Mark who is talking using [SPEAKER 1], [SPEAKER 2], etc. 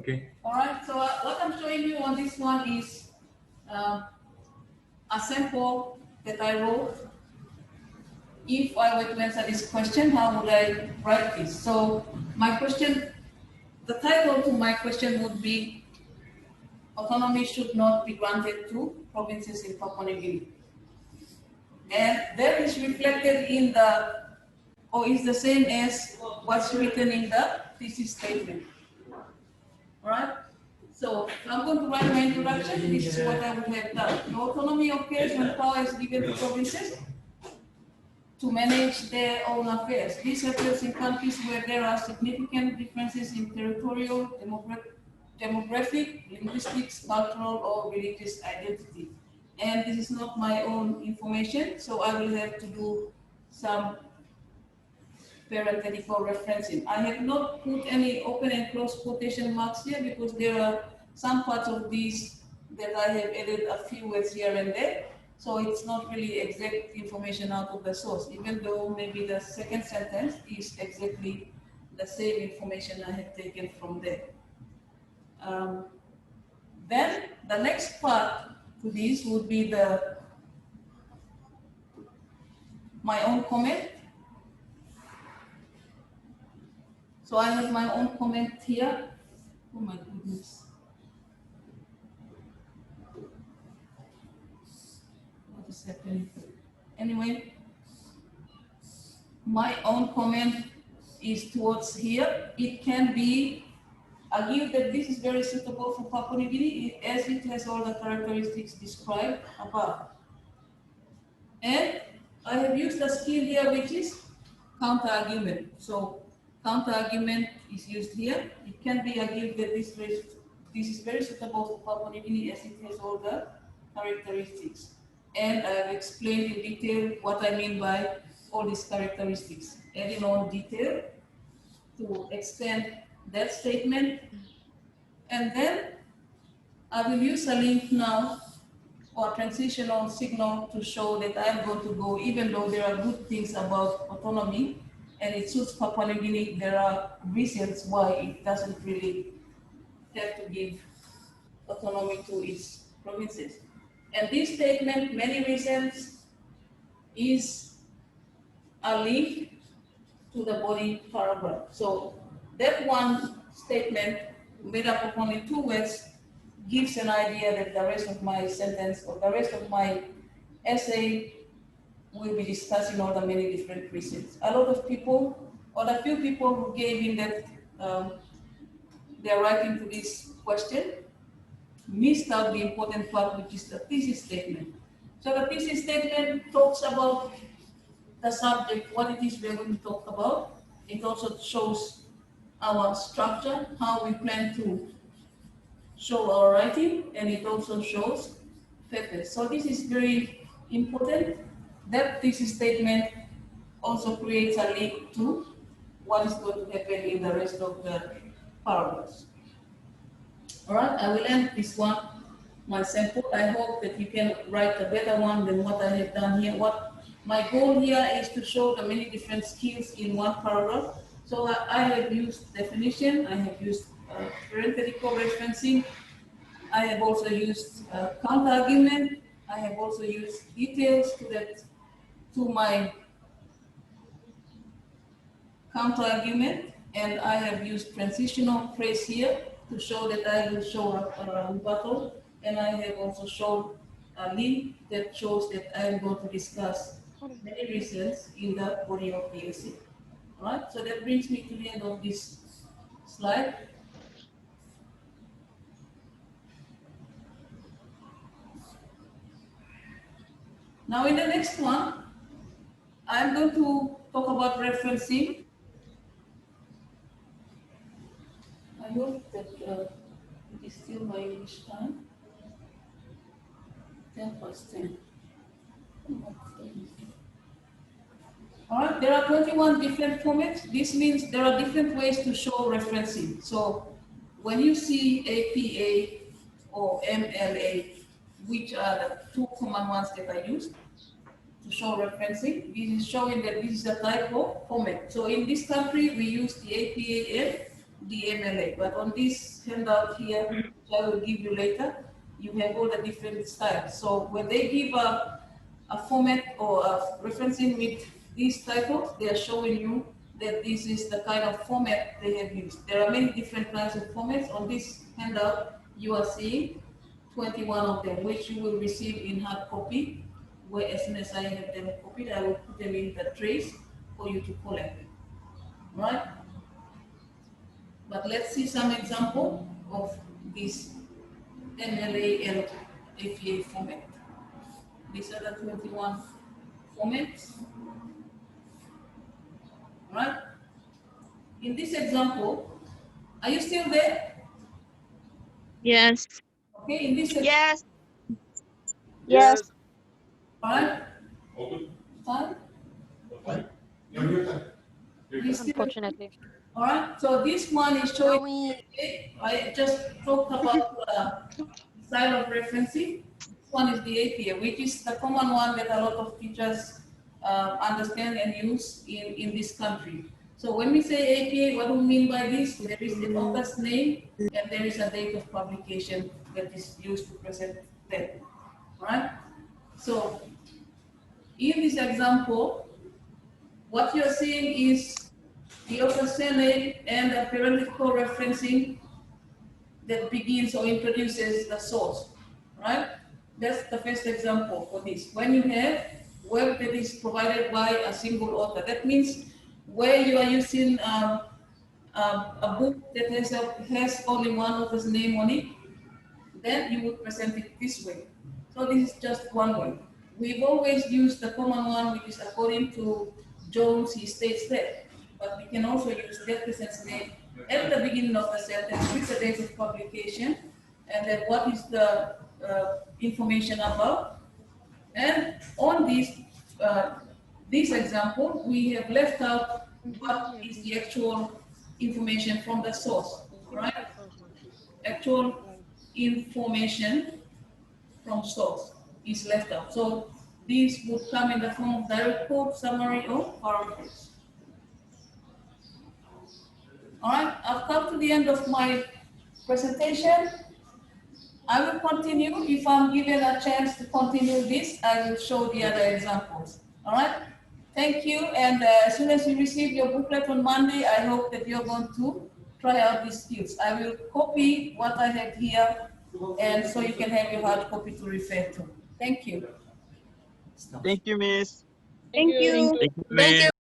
[SPEAKER 1] Okay.
[SPEAKER 2] All right, so what I'm showing you on this one is uh, a sample that I wrote. If I were to answer this question, how would I write this? So my question, the title to my question would be, autonomy should not be granted to provinces in Papua New Guinea. And that is reflected in the, or is the same as what's written in the thesis statement. All right? So I'm going to write my introduction. This is what I would have done. The autonomy occurs when power is given to provinces to manage their own affairs. This occurs in countries where there are significant differences in territorial, demographic, linguistics, cultural, or religious identity. And this is not my own information, so I will have to do some parenthetical referencing. I have not put any open and close quotation marks here because there are some parts of these that I have added a few words here and there. So it's not really exact information out of the source, even though maybe the second sentence is exactly the same information I have taken from there. Um, then the next part to this would be my own comment. So I have my own comment here. Oh my goodness. What is happening? Anyway, my own comment is towards here. It can be argued that this is very suitable for Papua New Guinea as it has all the characteristics described above. And I have used a skill here which is counter-argument. So counter-argument is used here. It can be argued that this is very suitable for Papua New Guinea as it has all the characteristics. And I have explained in detail what I mean by all these characteristics, adding on detail to extend that statement. And then I will use a link now or transitional signal to show that I am going to go, even though there are good things about autonomy and it suits Papua New Guinea, there are reasons why it doesn't really have to give autonomy to its provinces. And this statement, many reasons, is a link to the body paragraph. So that one statement made up of only two words gives an idea that the rest of my sentence or the rest of my essay will be discussing all the many different reasons. A lot of people, or a few people who gave in that they're writing to this question, missed out the important part, which is the thesis statement. So the thesis statement talks about the subject, what it is we're going to talk about. It also shows our structure, how we plan to show our writing, and it also shows purpose. So this is very important. That thesis statement also creates a link to what is going to happen in the rest of the paragraphs. All right, I will end this one, my sample. I hope that you can write a better one than what I have done here. What my goal here is to show the many different skills in one paragraph. So I have used definition, I have used parenthetical referencing, I have also used counter-argument, I have also used details to my counter-argument, and I have used transitional phrase here to show that I will show a rebuttal, and I have also shown a link that shows that I am going to discuss many reasons in the body of the essay. All right, so that brings me to the end of this slide. Now in the next one, I'm going to talk about referencing. I hope that it is still my English time. 10 All right, there are 21 different formats. This means there are different ways to show referencing. So when you see APA or MLA, which are the two common ones that I used to show referencing, this is showing that this is a type of format. So in this country, we use the APAM, the MLA. But on this handout here, which I will give you later, you have all the different styles. So when they give a format or a referencing with these titles, they are showing you that this is the kind of format they have used. There are many different kinds of formats. On this handout, you are seeing 21 of them, which you will receive in hard copy, where as soon as I have them copied, I will put them in the trays for you to collect them, right? But let's see some example of this MLA and APA format. These are the 21 formats, right? In this example, are you still there?
[SPEAKER 1] Yes.
[SPEAKER 2] Okay, in this
[SPEAKER 1] Yes.
[SPEAKER 3] Yes.
[SPEAKER 2] all right,
[SPEAKER 4] Open.
[SPEAKER 2] fine.
[SPEAKER 4] Okay. You're good.
[SPEAKER 2] You still,
[SPEAKER 3] Unfortunately.
[SPEAKER 2] all right, so this one is
[SPEAKER 3] Now
[SPEAKER 2] showing,
[SPEAKER 3] we
[SPEAKER 2] I just talked about style of referencing. This one is the APA, which is the common one that a lot of teachers understand and use in this country. So when we say APA, what do we mean by this? There is the author's name and there is a date of publication that is used to present them, right? So in this example, what you're seeing is the author's name and the parenthetical referencing that begins or introduces the source, right? That's the first example for this. When you have work that is provided by a single author, that means where you are using a book that has only one author's name on it, then you would present it this way. So this is just one way. We've always used the common one, which is according to Jones, he states that. But we can also use that person's name at the beginning of the sentence with the date of publication, and then what is the information about. And on this example, we have left out what is the actual information from the source, right? Actual information from source is left out. So these would come in the form of direct quote, summary, or paraphrase. All right, I've come to the end of my presentation. I will continue. If I'm given a chance to continue this, I will show the other examples. All right, thank you. And as soon as you receive your booklet on Monday, I hope that you're going to try out these skills. I will copy what I have here, and so you can have your hard copy to refer to. Thank you.
[SPEAKER 5] Thank you, Miss.
[SPEAKER 1] Thank you.
[SPEAKER 5] Thank you,
[SPEAKER 3] thank
[SPEAKER 5] Miss.
[SPEAKER 3] you.